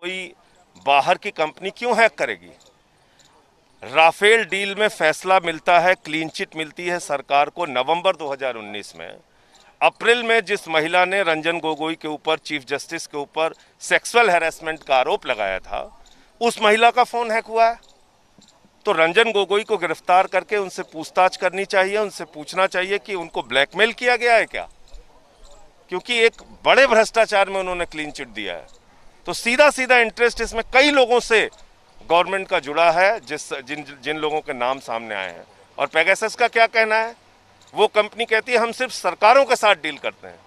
कोई बाहर की कंपनी क्यों हैक करेगी? राफेल डील में फैसला मिलता है, क्लीन चिट मिलती है सरकार को नवंबर 2019 में। अप्रैल में जिस महिला ने रंजन गोगोई के ऊपर, चीफ जस्टिस के ऊपर सेक्सुअल हैरेसमेंट का आरोप लगाया था, उस महिला का फोन हैक हुआ है। तो रंजन गोगोई को गिरफ्तार करके उनसे पूछताछ करनी चाहिए, उनसे पूछना चाहिए कि उनको ब्लैकमेल किया गया है क्या, क्योंकि एक बड़े भ्रष्टाचार में उन्होंने क्लीन चिट दिया है। तो सीधा सीधा इंटरेस्ट इसमें कई लोगों से गवर्नमेंट का जुड़ा है, जिन लोगों के नाम सामने आए हैं। और पेगासस का क्या कहना है? वो कंपनी कहती है हम सिर्फ सरकारों के साथ डील करते हैं।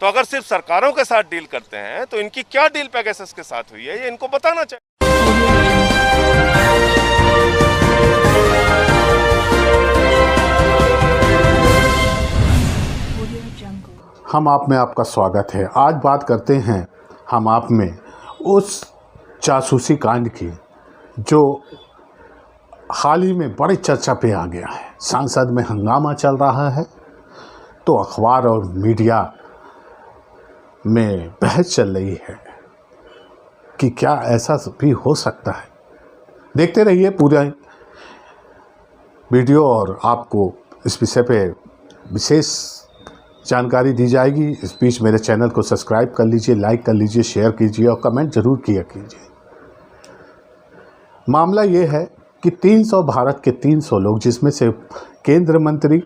तो अगर सिर्फ सरकारों के साथ डील करते हैं तो इनकी क्या डील पेगासस के साथ हुई है, ये इनको बताना चाहिए। हम आप में आपका स्वागत है। आज बात करते हैं हम आप में उस जासूसी कांड की जो हाल ही में बड़ी चर्चा पे आ गया है। संसद में हंगामा चल रहा है तो अखबार और मीडिया में बहस चल रही है कि क्या ऐसा भी हो सकता है। देखते रहिए पूरा वीडियो और आपको इस विषय पे विशेष जानकारी दी जाएगी। इस बीच मेरे चैनल को सब्सक्राइब कर लीजिए, लाइक कर लीजिए, शेयर कीजिए और कमेंट ज़रूर किया कीजिए। मामला ये है कि 300 भारत के 300 लोग, जिसमें से केंद्र मंत्री,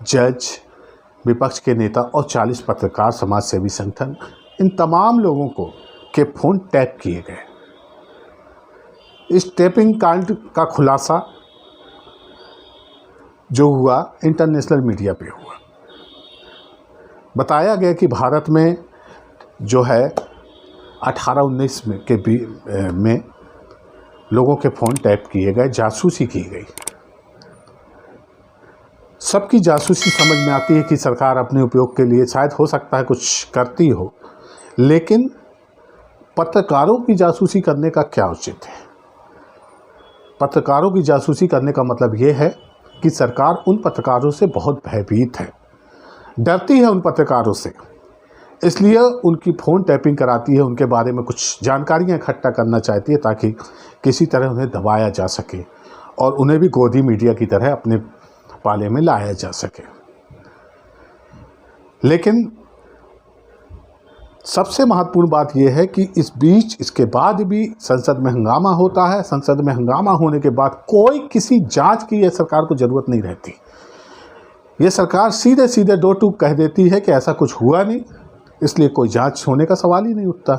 जज, विपक्ष के नेता और 40 पत्रकार, समाज सेवी संगठन, इन तमाम लोगों को के फ़ोन टैप किए गए। इस टैपिंग कांड का खुलासा जो हुआ इंटरनेशनल मीडिया पे हुआ। बताया गया कि भारत में जो है 18-19 में लोगों के फ़ोन टैप किए गए, जासूसी की गई। सबकी जासूसी समझ में आती है कि सरकार अपने उपयोग के लिए शायद हो सकता है कुछ करती हो, लेकिन पत्रकारों की जासूसी करने का क्या उचित है? पत्रकारों की जासूसी करने का मतलब ये है कि सरकार उन पत्रकारों से बहुत भयभीत है, डरती है उन पत्रकारों से, इसलिए उनकी फ़ोन टैपिंग कराती है, उनके बारे में कुछ जानकारियां इकट्ठा करना चाहती है ताकि किसी तरह उन्हें दबाया जा सके और उन्हें भी गोदी मीडिया की तरह अपने पाले में लाया जा सके। लेकिन सबसे महत्वपूर्ण बात यह है कि इस बीच, इसके बाद भी संसद में हंगामा होता है। संसद में हंगामा होने के बाद कोई किसी जांच की सरकार को ज़रूरत नहीं रहती। ये सरकार सीधे सीधे दो टूक कह देती है कि ऐसा कुछ हुआ नहीं, इसलिए कोई जांच होने का सवाल ही नहीं उठता।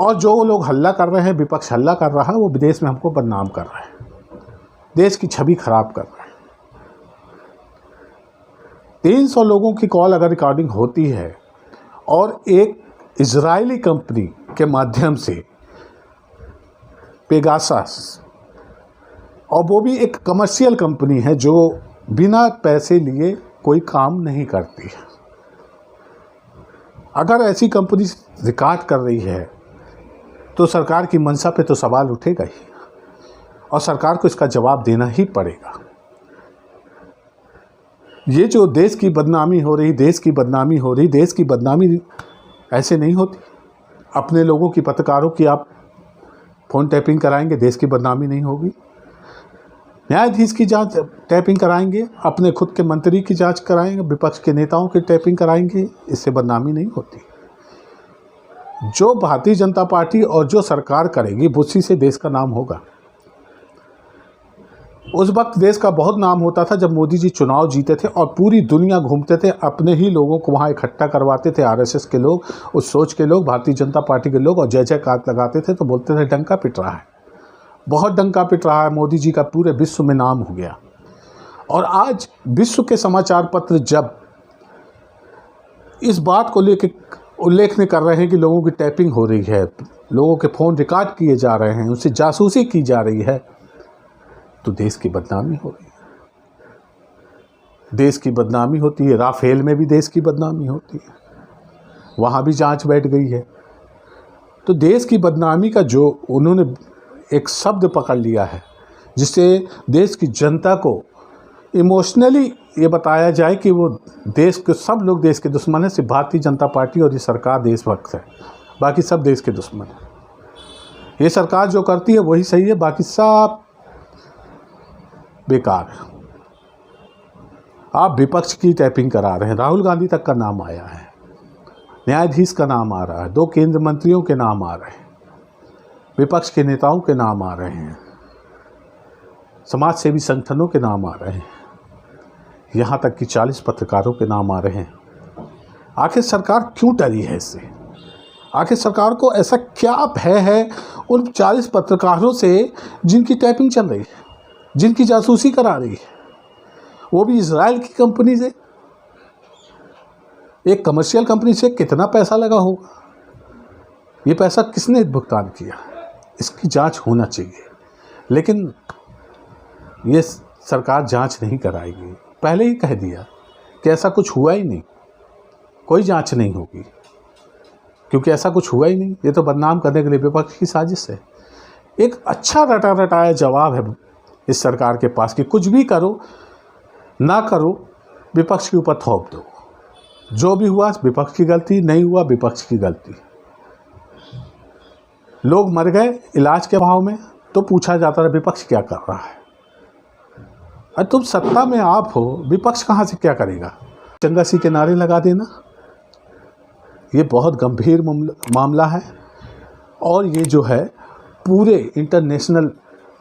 और जो लोग हल्ला कर रहे हैं, विपक्ष हल्ला कर रहा है, वो विदेश में हमको बदनाम कर रहे हैं, देश की छवि खराब कर रहे हैं। 300 लोगों की कॉल अगर रिकॉर्डिंग होती है और एक इजरायली कंपनी के माध्यम से पेगासस, और वो भी एक कमर्शियल कंपनी है जो बिना पैसे लिए कोई काम नहीं करती है, अगर ऐसी कंपनी रिकॉर्ड कर रही है तो सरकार की मंशा पे तो सवाल उठेगा ही और सरकार को इसका जवाब देना ही पड़ेगा। ये जो देश की बदनामी हो रही, देश की बदनामी ऐसे नहीं होती। अपने लोगों की, पत्रकारों की आप फ़ोन टैपिंग कराएंगे, देश की बदनामी नहीं होगी। न्यायाधीश की जांच टैपिंग कराएंगे, अपने खुद के मंत्री की जांच कराएंगे, विपक्ष के नेताओं की टैपिंग कराएंगे, इससे बदनामी नहीं होती। जो भारतीय जनता पार्टी और जो सरकार करेगी उसी से देश का नाम होगा। उस वक्त देश का बहुत नाम होता था जब मोदी जी चुनाव जीते थे और पूरी दुनिया घूमते थे, अपने ही लोगों को वहाँ इकट्ठा करवाते थे, आरएसएस के लोग, उस सोच के लोग, भारतीय जनता पार्टी के लोग, और जय जयकार लगाते थे तो बोलते थे डंका पिट रहा है, बहुत डंका पिट रहा है, मोदी जी का पूरे विश्व में नाम हो गया। और आज विश्व के समाचार पत्र जब इस बात को लेकर उल्लेख कर रहे हैं कि लोगों की टैपिंग हो रही है, लोगों के फ़ोन रिकॉर्ड किए जा रहे हैं, उनसे जासूसी की जा रही है, तो देश की बदनामी हो रही है। देश की बदनामी होती है। राफेल में भी देश की बदनामी होती है, वहाँ भी जांच बैठ गई है। तो देश की बदनामी का जो उन्होंने एक शब्द पकड़ लिया है, जिससे देश की जनता को इमोशनली ये बताया जाए कि वो देश के सब लोग देश के दुश्मन हैं, सिर्फ भारतीय जनता पार्टी और ये सरकार देशभक्त है, बाकी सब देश के दुश्मन हैं। ये सरकार जो करती है वही सही है, बाकी सब बेकार है। आप विपक्ष की टैपिंग करा रहे हैं, राहुल गांधी तक का नाम आया है, न्यायाधीश का नाम आ रहा है, 2 केंद्र मंत्रियों के नाम आ रहे हैं, विपक्ष के नेताओं के नाम आ रहे हैं, समाज सेवी संगठनों के नाम आ रहे हैं, यहाँ तक कि 40 पत्रकारों के नाम आ रहे हैं। आखिर सरकार क्यों डरी है इससे? आखिर सरकार को ऐसा क्या भय है उन 40 पत्रकारों से जिनकी टैपिंग चल रही है, जिनकी जासूसी करा रही है, वो भी इजराइल की कंपनी से, एक कमर्शियल कंपनी से? कितना पैसा लगा होगा, ये पैसा किसने भुगतान किया, इसकी जांच होना चाहिए। लेकिन ये सरकार जांच नहीं कराएगी, पहले ही कह दिया कि ऐसा कुछ हुआ ही नहीं, कोई जांच नहीं होगी, क्योंकि ऐसा कुछ हुआ ही नहीं। ये तो बदनाम करने के लिए विपक्ष की साजिश है। एक अच्छा रटा रटाया जवाब है इस सरकार के पास कि कुछ भी करो ना करो, विपक्ष के ऊपर थोप दो, जो भी हुआ विपक्ष की गलती, नहीं हुआ विपक्ष की गलती। लोग मर गए इलाज के अभाव में तो पूछा जाता है विपक्ष क्या कर रहा है। अरे तुम सत्ता में आप हो, विपक्ष कहाँ से क्या करेगा? चंगासी के नारे लगा देना, ये बहुत गंभीर मामला है। और ये जो है पूरे इंटरनेशनल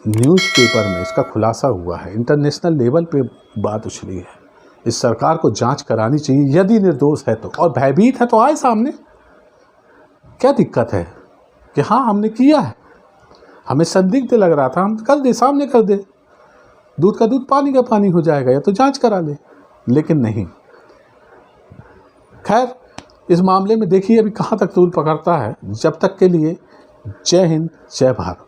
न्यूज़पेपर में इसका खुलासा हुआ है, इंटरनेशनल लेवल पे बात उछली है। इस सरकार को जांच करानी चाहिए, यदि निर्दोष है तो, और भयभीत है तो आए सामने। क्या दिक्कत है कि हाँ हमने किया है, हमें संदिग्ध लग रहा था, हम कर दे, सामने कर दे, दूध का दूध पानी का पानी हो जाएगा, या तो जांच करा ले। लेकिन नहीं। खैर, इस मामले में देखिए अभी कहाँ तक तूल पकड़ता है। जब तक के लिए जय हिंद, जय भारत।